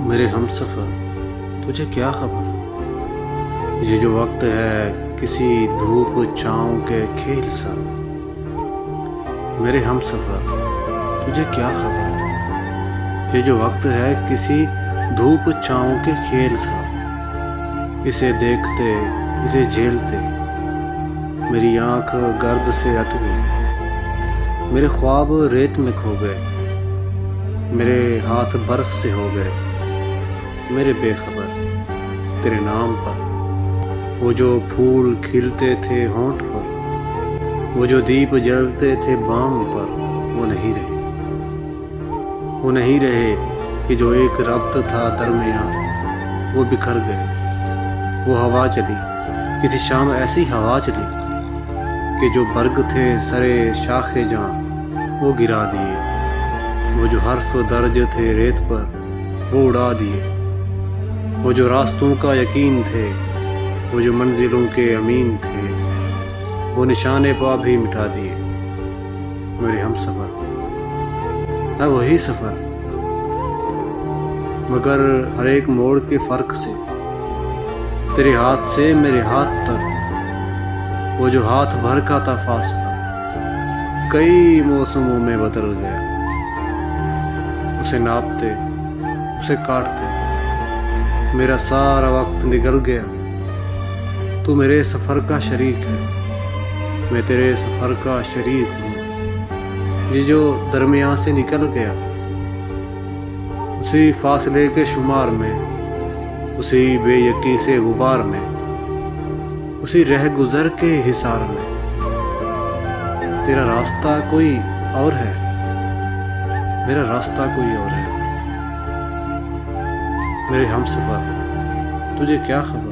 मेरे हमसफ़र तुझे क्या खबर, ये जो वक्त है किसी धूप छाँव के खेल सा। मेरे हमसफ़र तुझे क्या खबर, ये जो वक्त है किसी धूप छाँव के खेल सा। इसे देखते इसे झेलते मेरी आँख गर्द से अट गई, मेरे ख्वाब रेत में खो गए, मेरे हाथ बर्फ से हो गए। मेरे बेखबर तेरे नाम पर वो जो फूल खिलते थे होंठ पर, वो जो दीप जलते थे बाम पर, वो नहीं रहे। वो नहीं रहे कि जो एक रब्त था दरमियाँ, वो बिखर गए। वो हवा चली, किसी शाम ऐसी हवा चली कि जो बर्ग थे सरे शाखे जहाँ, वो गिरा दिए। वो जो हर्फ दर्ज थे रेत पर, वो उड़ा दिए। वो जो रास्तों का यकीन थे, वो जो मंजिलों के अमीन थे, वो निशाने पा भी मिटा दिए। मेरे हमसफ़र है वही सफ़र, मगर हर एक मोड़ के फ़र्क से, तेरे हाथ से मेरे हाथ तक वो जो हाथ भर का था फासला, कई मौसमों में बदल गया। उसे नापते उसे काटते मेरा सारा वक्त निकल गया। तू मेरे सफ़र का शरीक है, मैं तेरे सफ़र का शरीक हूँ। ये जो दरमियाँ से निकल गया, उसी फासले के शुमार में, उसी बेयकी से गुबार में, उसी रह गुज़र के हिसार में, तेरा रास्ता कोई और है, मेरा रास्ता कोई और है। मेरे हमसफ़र तुझे क्या खबर।